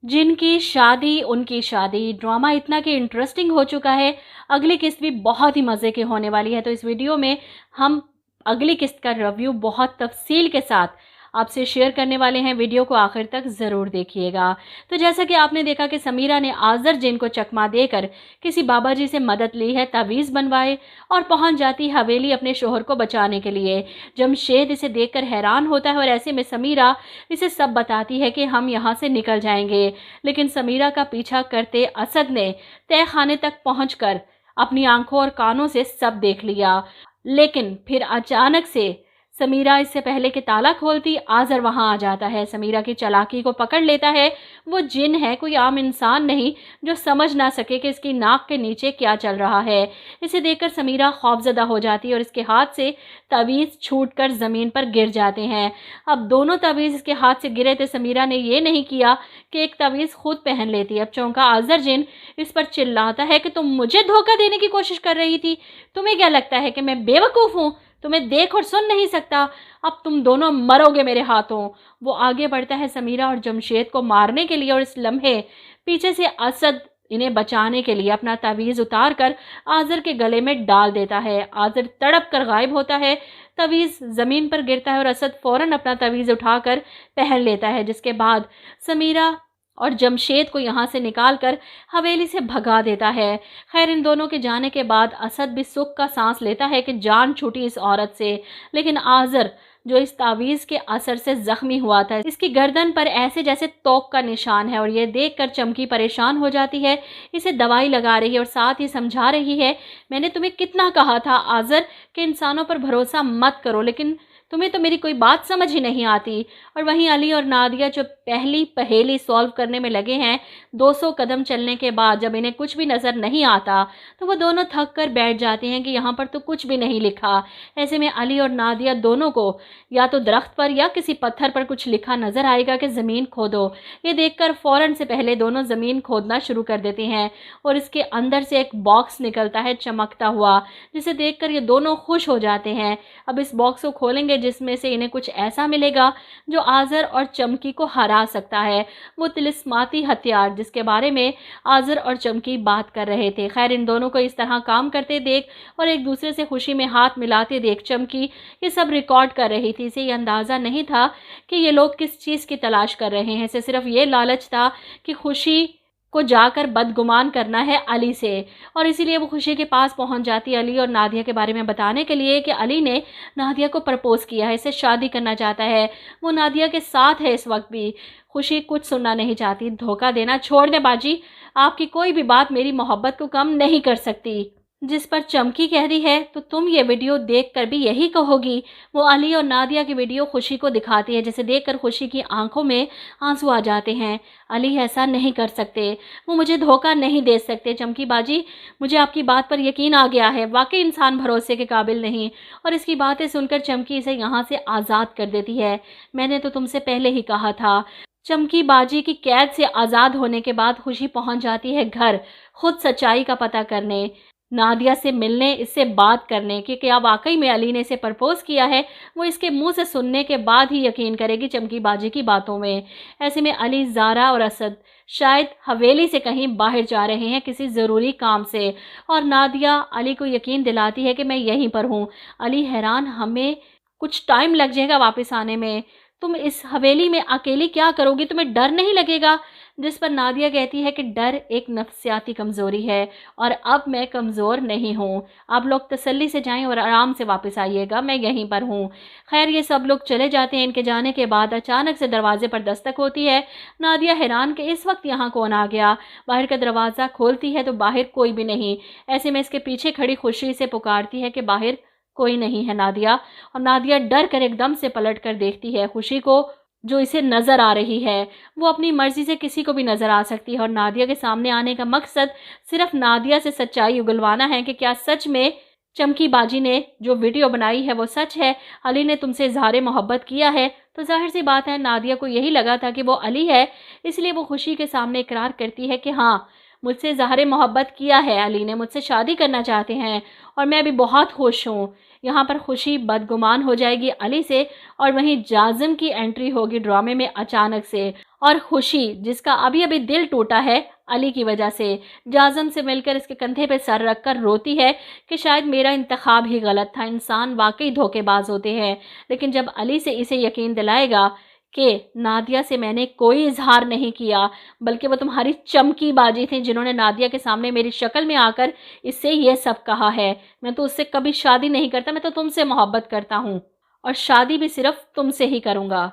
جن کی شادی ان کی شادی ڈرامہ اتنا کہ انٹرسٹنگ ہو چکا ہے، اگلی قسط بھی بہت ہی مزے کی ہونے والی ہے۔ تو اس ویڈیو میں ہم اگلی قسط کا ریویو بہت تفصیل کے ساتھ آپ سے شیئر کرنے والے ہیں، ویڈیو کو آخر تک ضرور دیکھیے گا۔ تو جیسا کہ آپ نے دیکھا کہ سمیرہ نے آذر جن کو چکمہ دے کر کسی بابا جی سے مدد لی ہے، تعویذ بنوائے اور پہنچ جاتی حویلی اپنے شوہر کو بچانے کے لیے۔ جمشید اسے دیکھ کر حیران ہوتا ہے اور ایسے میں سمیرہ اسے سب بتاتی ہے کہ ہم یہاں سے نکل جائیں گے، لیکن سمیرہ کا پیچھا کرتے اسد نے تہہ خانے تک پہنچ کر اپنی آنکھوں اور کانوں سے سب دیکھ لیا، لیکن پھر اچانک سے سمیرہ اس سے پہلے کہ تالا کھولتی آذر وہاں آ جاتا ہے، سمیرہ کی چالاکی کو پکڑ لیتا ہے۔ وہ جن ہے، کوئی عام انسان نہیں جو سمجھ نہ سکے کہ اس کی ناک کے نیچے کیا چل رہا ہے۔ اسے دیکھ کر سمیرہ خوفزدہ ہو جاتی ہے اور اس کے ہاتھ سے تعویذ چھوٹ کر زمین پر گر جاتے ہیں۔ اب دونوں تعویذ اس کے ہاتھ سے گرے تھے، سمیرہ نے یہ نہیں کیا کہ ایک تعویذ خود پہن لیتی۔ اب چونکا آذر جن اس پر چلاتا ہے کہ تم مجھے دھوکہ دینے کی کوشش کر رہی تھی، تمہیں کیا لگتا ہے کہ میں بے وقوف ہوں، تمہیں دیکھ اور سن نہیں سکتا، اب تم دونوں مرو گے میرے ہاتھوں۔ وہ آگے بڑھتا ہے سمیرہ اور جمشید کو مارنے کے لیے، اور اس لمحے پیچھے سے اسد انہیں بچانے کے لیے اپنا تعویذ اتار کر آذر کے گلے میں ڈال دیتا ہے۔ آذر تڑپ کر غائب ہوتا ہے، تعویذ زمین پر گرتا ہے اور اسد فوراً اپنا تعویذ اٹھا کر پہن لیتا ہے، جس کے بعد سمیرہ اور جمشید کو یہاں سے نکال کر حویلی سے بھگا دیتا ہے۔ خیر ان دونوں کے جانے کے بعد اسد بھی سکھ کا سانس لیتا ہے کہ جان چھوٹی اس عورت سے، لیکن آذر جو اس تعویذ کے اثر سے زخمی ہوا تھا، اس کی گردن پر ایسے جیسے توق کا نشان ہے، اور یہ دیکھ کر چمکی پریشان ہو جاتی ہے، اسے دوائی لگا رہی ہے اور ساتھ ہی سمجھا رہی ہے، میں نے تمہیں کتنا کہا تھا آذر کہ انسانوں پر بھروسہ مت کرو، لیکن تمہیں تو میری کوئی بات سمجھ ہی نہیں آتی۔ اور وہیں علی اور نادیہ جو پہلی پہیلی سولو کرنے میں لگے ہیں، 200 قدم چلنے کے بعد جب انہیں کچھ بھی نظر نہیں آتا تو وہ دونوں تھک کر بیٹھ جاتے ہیں کہ یہاں پر تو کچھ بھی نہیں لکھا۔ ایسے میں علی اور نادیہ دونوں کو یا تو درخت پر یا کسی پتھر پر کچھ لکھا نظر آئے گا کہ زمین کھودو۔ یہ دیکھ کر فوراً سے پہلے دونوں زمین کھودنا شروع کر دیتے ہیں اور اس کے اندر سے ایک باکس نکلتا ہے چمکتا ہوا، جسے دیکھ کر یہ دونوں خوش ہو جاتے ہیں۔ اب اس باکس کو کھولیں گے جس میں سے انہیں کچھ ایسا ملے گا جو آذر اور چمکی کو ہرا سکتا ہے، وہ طلسماتی ہتھیار جس کے بارے میں آذر اور چمکی بات کر رہے تھے۔ خیر ان دونوں کو اس طرح کام کرتے دیکھ اور ایک دوسرے سے خوشی میں ہاتھ ملاتے دیکھ چمکی یہ سب ریکارڈ کر رہی تھی۔ اسے یہ اندازہ نہیں تھا کہ یہ لوگ کس چیز کی تلاش کر رہے ہیں، اسے صرف یہ لالچ تھا کہ خوشی کو جا کر بدگمان کرنا ہے علی سے، اور اسی لیے وہ خوشی کے پاس پہنچ جاتی علی اور نادیہ کے بارے میں بتانے کے لیے کہ علی نے نادیہ کو پرپوز کیا ہے، اسے شادی کرنا چاہتا ہے، وہ نادیہ کے ساتھ ہے اس وقت بھی۔ خوشی کچھ سننا نہیں چاہتی، دھوکہ دینا چھوڑ دیں باجی، آپ کی کوئی بھی بات میری محبت کو کم نہیں کر سکتی۔ جس پر چمکی کہہ رہی ہے تو تم یہ ویڈیو دیکھ کر بھی یہی کہو گی۔ وہ علی اور نادیہ کی ویڈیو خوشی کو دکھاتی ہے، جسے دیکھ کر خوشی کی آنکھوں میں آنسو آ جاتے ہیں۔ علی ایسا نہیں کر سکتے، وہ مجھے دھوکہ نہیں دے سکتے چمکی باجی، مجھے آپ کی بات پر یقین آ گیا ہے، واقعی انسان بھروسے کے قابل نہیں۔ اور اس کی باتیں سن کر چمکی اسے یہاں سے آزاد کر دیتی ہے۔ میں نے تو تم سے پہلے ہی کہا تھا۔ چمکی باجی کی قید سے آزاد ہونے کے بعد خوشی پہنچ جاتی ہے گھر، خود سچائی کا پتہ کرنے، نادیہ سے ملنے، اس سے بات کرنے کہ کیا واقعی میں علی نے اسے پرپوز کیا ہے۔ وہ اس کے منہ سے سننے کے بعد ہی یقین کرے گی چمکی باجی کی باتوں میں۔ ایسے میں علی، زارا اور اسد شاید حویلی سے کہیں باہر جا رہے ہیں کسی ضروری کام سے، اور نادیہ علی کو یقین دلاتی ہے کہ میں یہیں پر ہوں۔ علی حیران، ہمیں کچھ ٹائم لگ جائے گا واپس آنے میں، تم اس حویلی میں اکیلی کیا کرو گی، تمہیں ڈر نہیں لگے گا؟ جس پر نادیہ کہتی ہے کہ ڈر ایک نفسیاتی کمزوری ہے اور اب میں کمزور نہیں ہوں، آپ لوگ تسلی سے جائیں اور آرام سے واپس آئیے گا، میں یہیں پر ہوں۔ خیر یہ سب لوگ چلے جاتے ہیں۔ ان کے جانے کے بعد اچانک سے دروازے پر دستک ہوتی ہے۔ نادیہ حیران کہ اس وقت یہاں کون آ گیا، باہر کا دروازہ کھولتی ہے تو باہر کوئی بھی نہیں۔ ایسے میں اس کے پیچھے کھڑی خوشی سے پکارتی ہے کہ باہر کوئی نہیں ہے نادیہ، اور نادیہ ڈر کر ایک دم سے پلٹ کر دیکھتی ہے خوشی کو جو اسے نظر آ رہی ہے۔ وہ اپنی مرضی سے کسی کو بھی نظر آ سکتی ہے، اور نادیہ کے سامنے آنے کا مقصد صرف نادیہ سے سچائی اگلوانا ہے کہ کیا سچ میں چمکی باجی نے جو ویڈیو بنائی ہے وہ سچ ہے، علی نے تم سے اظہار محبت کیا ہے۔ تو ظاہر سی بات ہے نادیہ کو یہی لگا تھا کہ وہ علی ہے، اس لیے وہ خوشی کے سامنے اقرار کرتی ہے کہ ہاں مجھ سے اظہار محبت کیا ہے، علی نے مجھ سے شادی کرنا چاہتے ہیں اور میں بھی بہت خوش ہوں۔ یہاں پر خوشی بدگمان ہو جائے گی علی سے، اور وہیں جازم کی انٹری ہوگی ڈرامے میں اچانک سے، اور خوشی جس کا ابھی ابھی دل ٹوٹا ہے علی کی وجہ سے، جازم سے مل کر اس کے کندھے پہ سر رکھ کر روتی ہے کہ شاید میرا انتخاب ہی غلط تھا، انسان واقعی دھوکے باز ہوتے ہیں۔ لیکن جب علی سے اسے یقین دلائے گا کہ نادیہ سے میں نے کوئی اظہار نہیں کیا، بلکہ وہ تمہاری چمکی باجی تھیں جنہوں نے نادیہ کے سامنے میری شکل میں آ کر اس سے یہ سب کہا ہے، میں تو اس سے کبھی شادی نہیں کرتا، میں تو تم سے محبت کرتا ہوں اور شادی بھی صرف تم سے ہی کروں گا۔